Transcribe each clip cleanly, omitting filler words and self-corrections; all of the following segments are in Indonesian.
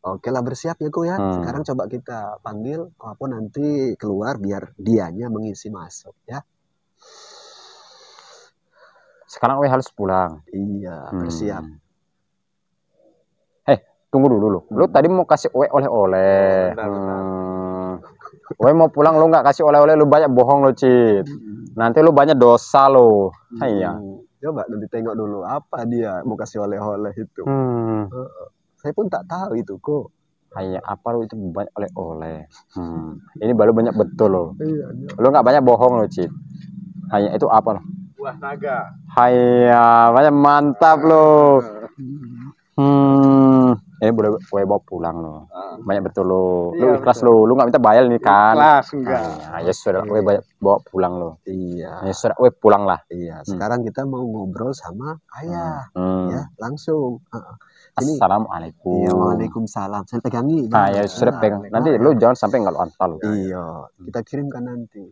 Oke lah, bersiap ya Ko ya. Sekarang coba kita panggil apa nanti keluar biar dianya mengisi masuk ya. Sekarang we harus pulang. Iya, bersiap. Tunggu dulu lo. Lo tadi mau kasih we oleh-oleh. We mau pulang lo nggak kasih oleh-oleh, lo banyak bohong lo, Cid. Nanti lo banyak dosa lo. Iya. Coba nanti tengok dulu apa dia mau kasih oleh-oleh itu. Saya pun tak tahu itu kok. Iya, apa lo itu banyak oleh-oleh. Ini baru banyak betul lo. Iya. Lo nggak banyak bohong lo, Cid. Hanya itu apa lo? Buah naga. Hanya banyak mantap lo. Ini boleh gue bawa pulang lo. Banyak betul lo. Lo ikhlas lo. Lo nggak minta bayar nih kan? Ikhlas enggak. Ya sudah, gue bawa pulang lo. Iya. Ya sudah, gue pulang lah. Iya. Sekarang kita mau ngobrol sama ayah. Ya, langsung. Ini, Assalamualaikum. Iya, waalaikumsalam. Saya pegangi. Ya sudah pegang. Nanti lo jangan sampai nggak lo antal lo. Iya. Kita kirimkan nanti.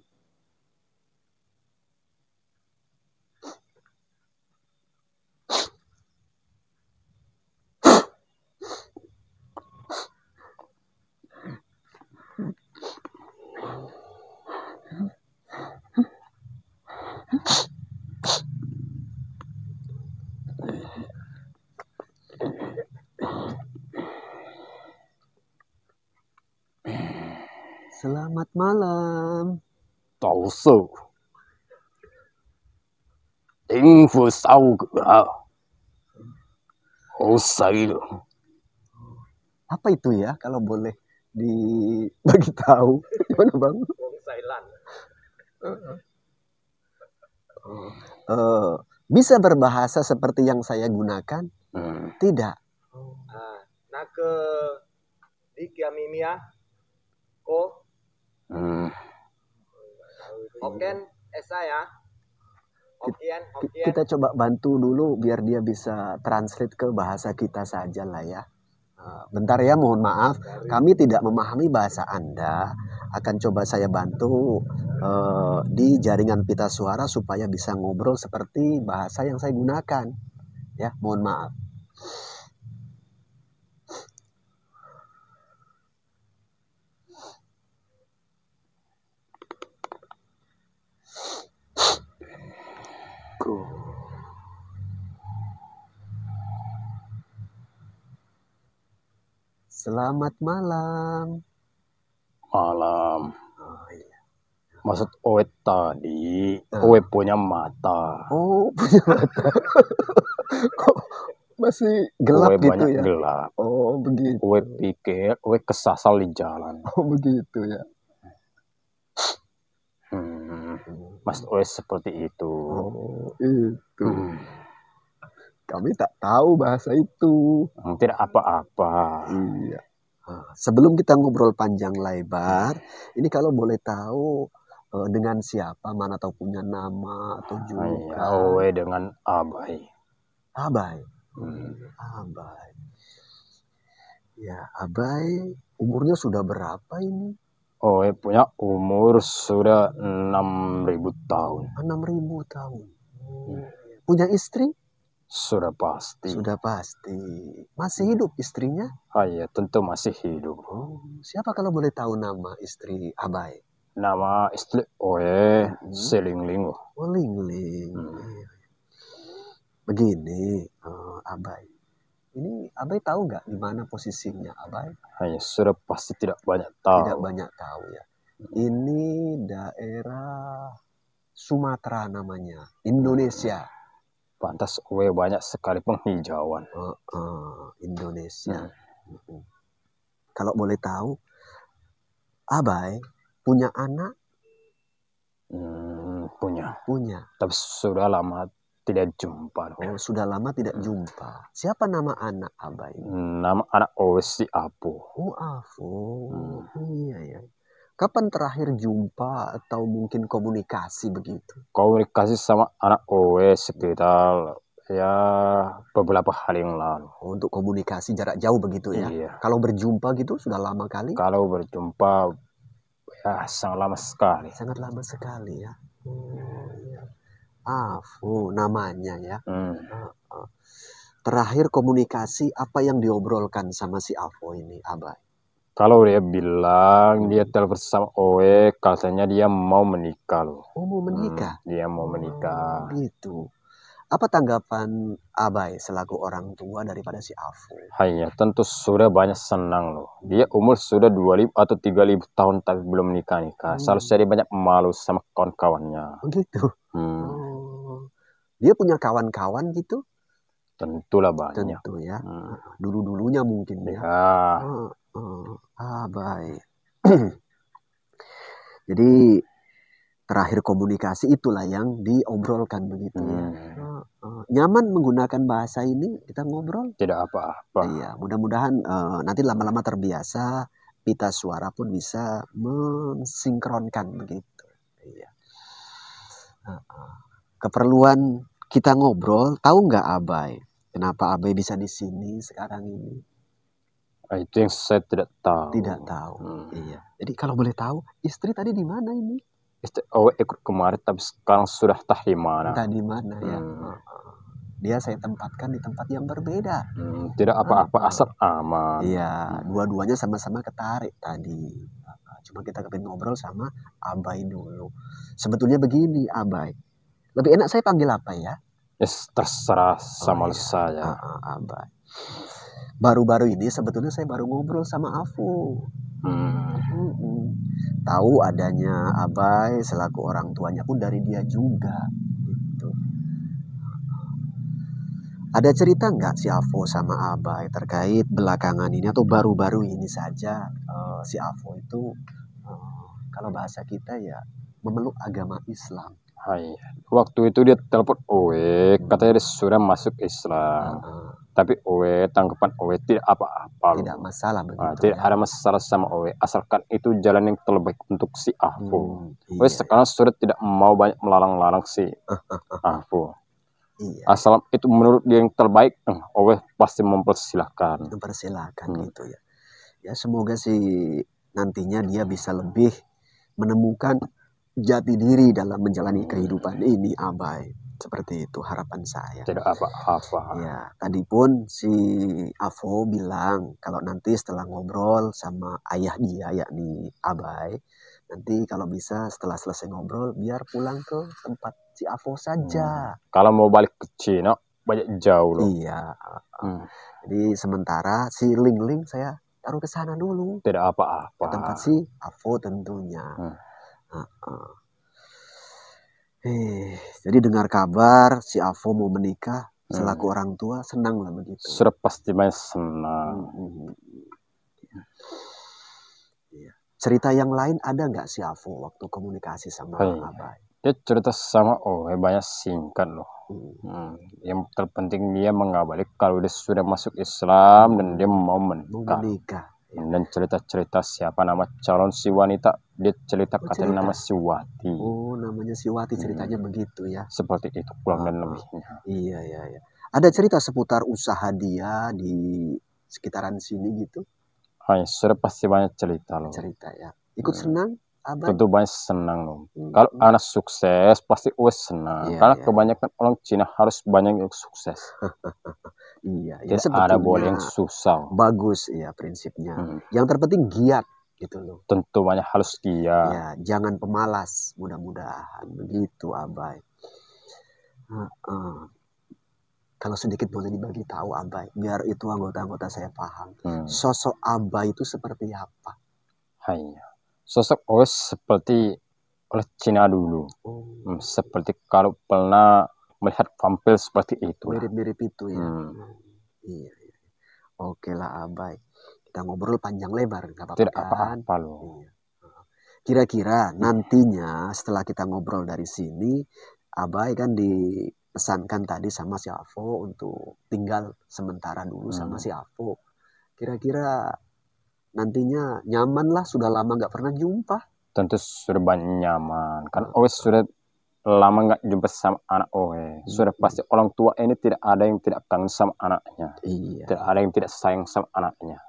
Selamat malam. Tahu so. Info tahu gak? Oh saya. Apa itu ya kalau boleh dibagi tahu? Gimana Bang? Bisa berbahasa seperti yang saya gunakan? Tidak. Nah ke di Kiamimia ko Oken Esa ya. Okian. Kita coba bantu dulu biar dia bisa translate ke bahasa kita saja lah ya. Bentar ya, mohon maaf, kami tidak memahami bahasa Anda. Akan coba saya bantu di jaringan pita suara supaya bisa ngobrol seperti bahasa yang saya gunakan. Ya, mohon maaf. Selamat malam. Malam. Oh, iya. Maksud Owe tadi, Owe punya mata. Oh, punya mata. Masih gelap Owe gitu banyak ya? gelap. Oh, begitu. Owe pikir, Owe kesasar di jalan. Oh, begitu ya. Maksud Owe seperti itu. Oh, itu. Kami tak tahu bahasa itu. Tidak apa-apa. Iya. Sebelum kita ngobrol panjang lebar, ini kalau boleh tahu dengan siapa, mana tahu punya nama atau julukan. Owe dengan Abai. Abai. Abai. Ya, Abai umurnya sudah berapa ini? Owe punya umur sudah 6.000 tahun. 6.000 tahun. Punya istri? Sudah pasti. Sudah pasti. Masih hidup istrinya? Iya, tentu masih hidup. Siapa kalau boleh tahu nama istri Abai? Nama istri Owe Selingling. Oh, Lingling. Begini, Abai. Ini Abai tahu nggak di mana posisinya Abai? Hanya sudah pasti tidak banyak tahu. Tidak banyak tahu ya. Ini daerah Sumatera namanya, Indonesia. Pantas Owe banyak sekali penghijauan. Indonesia. Kalau boleh tahu, Abai punya anak? Punya. Punya. Tapi sudah lama tidak jumpa. Oh, sudah lama tidak jumpa. Siapa nama anak Abai? Nama anak Owe si Apu. Oh, Afu. Iya ya. Kapan terakhir jumpa atau mungkin komunikasi begitu? Komunikasi sama anak Owe sekitar ya beberapa hari yang lalu. Untuk komunikasi jarak jauh begitu ya? Iya. Kalau berjumpa gitu sudah lama kali? Kalau berjumpa ya sangat lama sekali. Sangat lama sekali ya. Afu namanya ya. terakhir komunikasi apa yang diobrolkan sama si Avo ini, Abay? Kalau dia bilang dia telepon sama Owe, katanya dia mau menikah loh. Oh, mau menikah? Dia mau menikah. Gitu. Apa tanggapan Abay selaku orang tua daripada si Avo? Hanya tentu sudah banyak senang loh. Dia umur sudah 25 atau 35 tahun tapi belum nikah. Seharusnya dia banyak malu sama kawan-kawannya. Begitu. Dia punya kawan-kawan gitu? Tentulah banyak. Tentu ya. Dulu-dulunya mungkin ya. Abay. Jadi terakhir komunikasi itulah yang diobrolkan begitu ya. Nyaman menggunakan bahasa ini kita ngobrol? Tidak apa-apa. Iya, mudah-mudahan nanti lama-lama terbiasa, pita suara pun bisa mensinkronkan begitu. Iya. Keperluan kita ngobrol, tahu nggak Abay? Kenapa Abay bisa di sini sekarang ini? Itu yang saya tidak tahu. Tidak tahu. Iya. Jadi kalau boleh tahu, istri tadi di mana ini? Owe ikut kemarin tapi sekarang sudah tak di mana. Entah di mana ya. Dia saya tempatkan di tempat yang berbeda. Tidak apa-apa, asal aman. Iya, dua-duanya sama-sama ketarik tadi. Cuma kita kepingin ngobrol sama Abay dulu. Sebetulnya begini Abay, lebih enak saya panggil apa ya? Yes, terserah sama saya. Abay. Baru-baru ini sebetulnya saya baru ngobrol sama Avo. Tahu adanya Abay selaku orang tuanya pun dari dia juga. Gitu. Ada cerita nggak si Avo sama Abay terkait belakangan ini atau baru-baru ini saja si Avo itu kalau bahasa kita ya memeluk agama Islam. Waktu itu dia telepon Owe, katanya dia sudah masuk Islam. Tapi Owe, tanggapan Owe tidak apa-apa. Tidak masalah begitu. Tidak ada masalah sama Owe, asalkan itu jalan yang terbaik untuk si Avo. Owe sekarang sudah tidak mau banyak melarang-larang si Avo. Asal itu menurut dia yang terbaik, Owe pasti mempersilahkan. Mempersilahkan gitu ya. Ya semoga sih nantinya dia bisa lebih menemukan jati diri dalam menjalani kehidupan ini, Abay. Seperti itu harapan saya. Tidak apa-apa. Ya, tadi pun si Avo bilang kalau nanti setelah ngobrol sama ayah dia yakni Abay, nanti kalau bisa setelah selesai ngobrol biar pulang ke tempat si Avo saja. Kalau mau balik ke Cina banyak jauh loh. Iya. Jadi sementara si Ling saya taruh ke sana dulu. Tidak apa-apa. Ke tempat si Avo tentunya. Jadi dengar kabar si Avo mau menikah selaku orang tua senang lah begitu. Sudah pasti banyak senang. Cerita yang lain ada nggak si Avo waktu komunikasi sama Abay? Dia cerita sama banyak singkat loh. Yang terpenting dia mengabari kalau dia sudah masuk Islam dan dia mau menikah. Dan cerita-cerita siapa nama calon si wanita, dia cerita katanya nama si Wati. Oh, namanya si Wati, ceritanya begitu ya. Seperti itu kurang dan lebihnya. Iya. Ada cerita seputar usaha dia di sekitaran sini gitu? Sudah pasti banyak cerita loh. Cerita ya. Ikut senang Abay? Tentu banyak senang loh. Kalau anak sukses pasti senang. Karena kebanyakan orang Cina harus banyak yang sukses. Iya, tidak ada boleh yang susah. Bagus ya prinsipnya. Yang terpenting giat gitu loh. Tentu banyak harus giat. Ya, jangan pemalas. Mudah-mudahan begitu Abay. Kalau sedikit boleh dibagi tahu Abay, biar itu anggota-anggota saya paham. Sosok Abay itu seperti apa? Sosok Owe seperti oleh Cina dulu. Seperti kalau pernah melihat vampir seperti itu. Mirip-mirip itu ya. Iya. Oke lah Abay. Kita ngobrol panjang lebar, nggak apa-apa. Tidak apa-apa loh. Iya. Kira-kira nantinya setelah kita ngobrol dari sini, Abay kan dipesankan tadi sama si Avo untuk tinggal sementara dulu sama si Avo. Kira-kira nantinya nyaman lah, sudah lama nggak pernah jumpa. Tentu sudah banyak nyaman. Kan Owe sudah lama nggak jumpa sama anak Owe. Sudah pasti orang tua ini tidak ada yang tidak kangen sama anaknya. Iya. Tidak ada yang tidak sayang sama anaknya.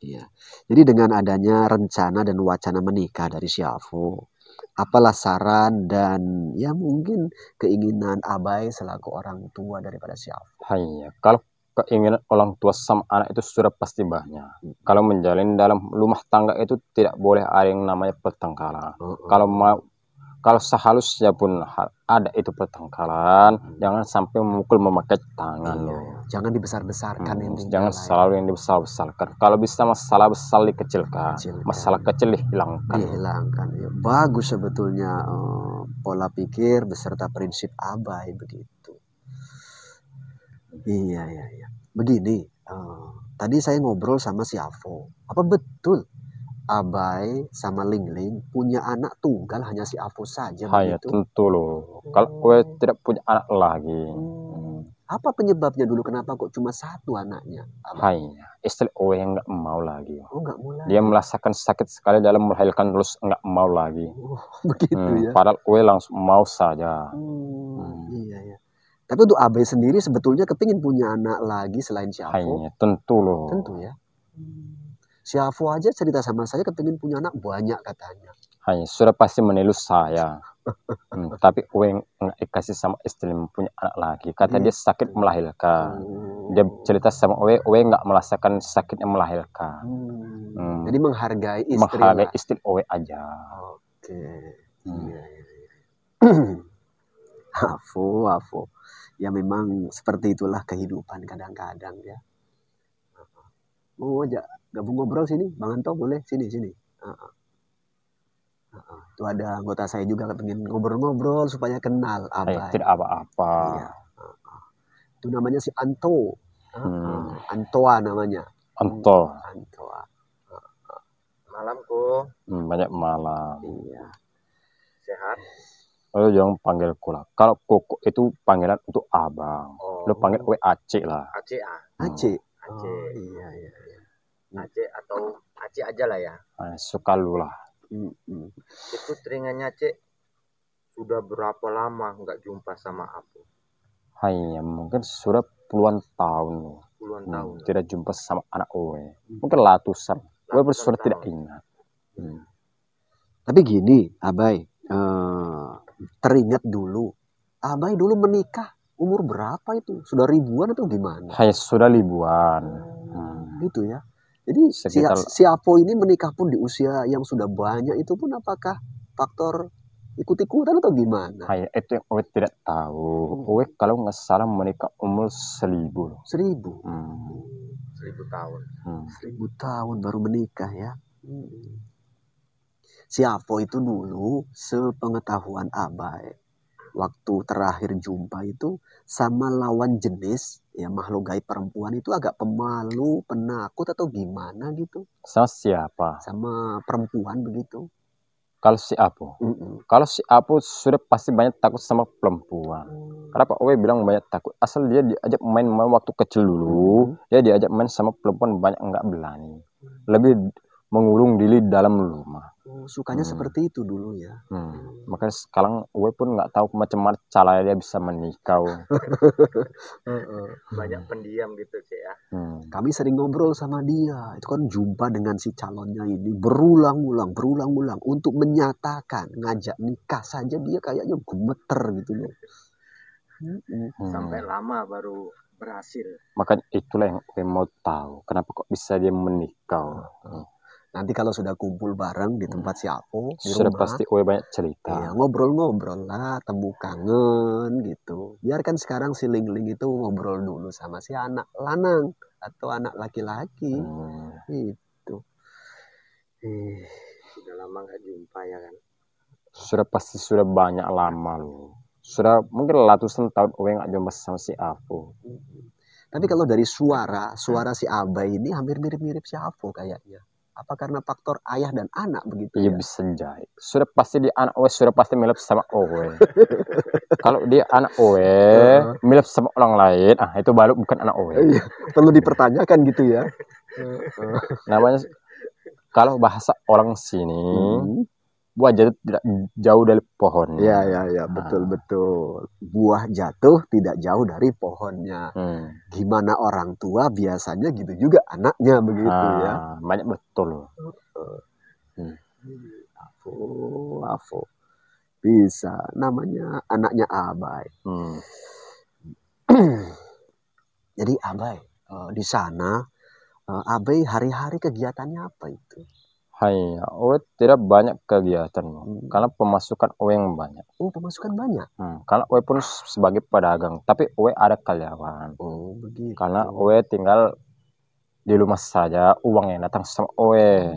Iya. Jadi dengan adanya rencana dan wacana menikah dari si Avo, apalah saran dan ya mungkin keinginan Abai selaku orang tua daripada si Afo? Hanya kalau keinginan orang tua sama anak itu sudah pasti banyak. Kalau menjalin dalam rumah tangga itu tidak boleh ada yang namanya pertengkaran. Kalau sehalusnya pun ada itu pertengkaran, jangan sampai memukul memakai tangan loh. Jangan dibesar-besarkan jangan selalu yang dibesar-besarkan. Kalau bisa masalah besar dikecilkan, masalah kecil dihilangkan. Ya, bagus sebetulnya pola pikir beserta prinsip Abai begitu. Iya. Begini, tadi saya ngobrol sama si Afo. Apa betul Abai sama Lingling punya anak tunggal hanya si Afo saja begitu? Tentu loh. Kalau gue tidak punya anak lagi. Apa penyebabnya dulu? Kenapa kok cuma satu anaknya? Istri Owe yang nggak mau lagi. Nggak mau lagi. Dia merasakan sakit sekali dalam melahirkan, terus nggak mau lagi. Begitu ya. Padahal Owe langsung mau saja. Iya. Tapi untuk Abai sendiri sebetulnya kepingin punya anak lagi selain si Afo? Tentu loh. Tentu ya. Si Afo aja cerita sama saya kepingin punya anak banyak katanya. Sudah pasti menilus saya. Tapi Owe nggak kasih sama istri punya anak lagi. Kata dia sakit melahirkan. Dia cerita sama Owe nggak merasakan sakitnya melahirkan. Jadi menghargai istri. Menghargai istri Owe aja. Oke. Iya. Afo. Ya memang seperti itulah kehidupan kadang-kadang ya. Mau aja gabung ngobrol sini, Bang Anto boleh sini. Tuh ada anggota saya juga pengen ngobrol-ngobrol supaya kenal Abai. Tidak apa-apa. Iya. Itu namanya si Anto. Antoa namanya. Antoa. Malamku. Banyak malam. Iya. Sehat. Lo jangan panggil Kula. Kalau Koko itu panggilan untuk abang. Lo panggil Owe Aceh lah. Aceh. Iya. Aceh atau Aceh aja lah ya. Suka lu lah. Itu teringatnya Aceh sudah berapa lama nggak jumpa sama aku? Mungkin sudah puluhan tahun. Tidak jumpa sama anak Owe. Mungkin ratusan. Owe sudah tidak ingat. Tapi gini, Abai. Teringat dulu. Abai dulu menikah umur berapa itu? Sudah ribuan atau gimana? Sudah ribuan. Gitu ya. Jadi si Afo ini menikah pun di usia yang sudah banyak itu pun apakah faktor ikut-ikutan atau gimana? Itu yang Owe tidak tahu. Owe kalau nggak salah menikah umur 1000. 1000 tahun. 1000 tahun baru menikah ya. Si Afo itu dulu sepengetahuan Abai waktu terakhir jumpa itu sama lawan jenis ya makhluk gaib perempuan itu agak pemalu, penakut atau gimana gitu. Sama siapa? Sama perempuan begitu. Kalau si Apo, kalau si Apo sudah pasti banyak takut sama perempuan. Kenapa Owe bilang banyak takut? Asal dia diajak main waktu kecil dulu, dia diajak main sama perempuan banyak nggak berani. Lebih mengurung diri dalam rumah. Sukanya seperti itu dulu ya. Makanya sekarang Owe pun nggak tahu macam-macam cara dia bisa menikah. Banyak pendiam gitu sih ya. Kami sering ngobrol sama dia. Itu kan jumpa dengan si calonnya ini berulang-ulang untuk menyatakan ngajak nikah saja dia kayaknya gemeter gitu loh. Sampai lama baru berhasil. Makanya itulah yang Owe mau tahu. Kenapa kok bisa dia menikah? Nanti kalau sudah kumpul bareng di tempat si Afo di sudah rumah, pasti Owe banyak cerita. Ya, ngobrol-ngobrol lah, temu kangen gitu. Biarkan sekarang si Lingling itu ngobrol dulu sama si anak lanang atau anak laki-laki. Itu. Sudah lama nggak jumpa ya kan? Sudah banyak lama loh. Sudah mungkin ratusan tahun Owe nggak jumpa sama si Afo. Tapi kalau dari suara si Abai ini hampir mirip-mirip si Afo kayaknya. Apa karena faktor ayah dan anak begitu? Iya, bisa jadi. Sudah pasti di anak Owe sudah pasti mirip sama Owe. Kalau dia anak Owe mirip sama orang lain, itu baru bukan anak Owe. Perlu dipertanyakan gitu ya. Namanya kalau bahasa orang sini, buah jatuh tidak jauh dari pohon. Ya, betul. Buah jatuh tidak jauh dari pohonnya. Gimana orang tua biasanya gitu juga anaknya begitu ya. Banyak betul. Afo. Bisa, namanya anaknya Abai. Jadi Abai, di sana Abai hari-hari kegiatannya apa itu? Hai, Owe tidak banyak kegiatan, karena pemasukan Owe yang banyak. Oh, pemasukan banyak. Karena Owe pun sebagai pedagang, tapi Owe ada karyawan. Oh, begitu. Karena Owe tinggal di rumah saja, uang yang datang sama Owe.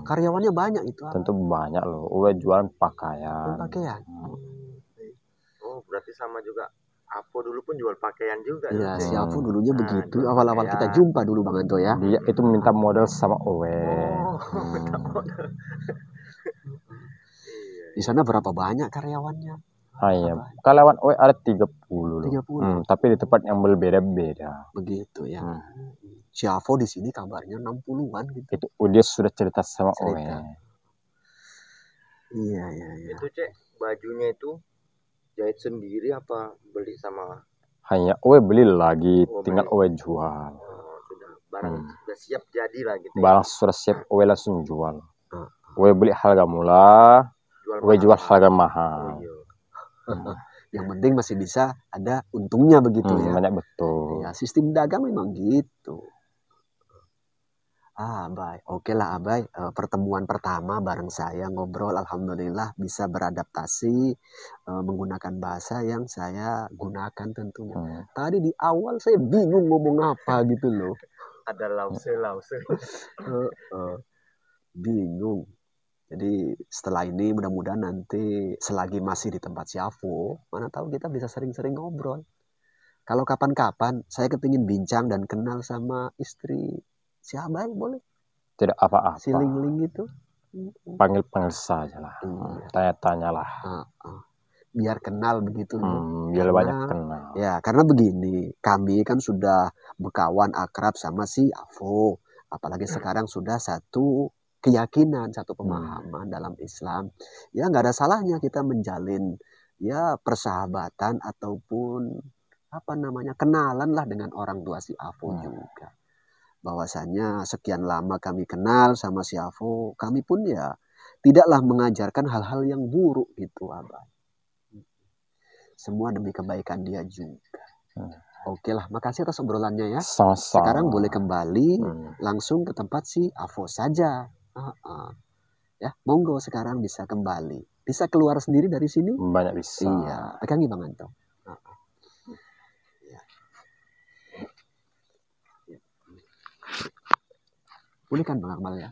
Karyawannya banyak itu? Tentu banyak loh. Owe jualan pakaian. Pakaian. Oh, berarti sama juga. Apo dulu pun jual pakaian juga. Iya, si Apo dulunya begitu. Awal-awal kita jumpa dulu Bang Anto ya. Dia itu minta modal sama Owe. Minta modal. Di sana berapa banyak karyawannya? Iya, karyawan Owe ada 30 loh. 30. Tapi di tempat yang berbeda-beda. Begitu ya. Si Apo di sini kabarnya 60-an gitu. Itu dia sudah cerita sama Owe. Iya. Itu Cek, bajunya itu jahit sendiri apa beli sama? Hanya Owe beli lagi, tinggal Owe jual. Sudah barang sudah siap jadi lah gitu. Barang sudah siap, Owe langsung jual. Owe beli harga murah, Owe jual harga mahal. Yang penting masih bisa ada untungnya begitu ya. Banyak betul. Ya, sistem dagang memang gitu. Abai, oke lah Abai, pertemuan pertama bareng saya ngobrol, alhamdulillah bisa beradaptasi menggunakan bahasa yang saya gunakan tentunya. Tadi di awal saya bingung ngomong apa gitu loh. Ada lause. Bingung. Jadi setelah ini mudah-mudahan nanti selagi masih di tempat si Avo, mana tahu kita bisa sering-sering ngobrol. Kalau kapan-kapan saya kepingin bincang dan kenal sama istri si Abai, boleh? Tidak apa-apa. Si Ling itu. Panggil saja lah. Tanya-tanya lah. Biar kenal begitu loh. Biar banyak kenal. Ya, karena begini, kami kan sudah berkawan akrab sama si Avo. Apalagi sekarang sudah satu keyakinan, satu pemahaman dalam Islam. Ya, nggak ada salahnya kita menjalin ya persahabatan ataupun kenalan lah dengan orang tua si Avo juga. Bahwasanya sekian lama kami kenal sama si Avo, kami pun ya tidaklah mengajarkan hal-hal yang buruk gitu, Abah. Semua demi kebaikan dia juga. Oke lah, makasih atas obrolannya ya. Sama-sama. Sekarang boleh kembali langsung ke tempat si Avo saja. Ya, monggo sekarang bisa kembali. Bisa keluar sendiri dari sini? Banyak bisa. Iya, pegangi Bang Anto. Boleh kan Bang Akmal ya?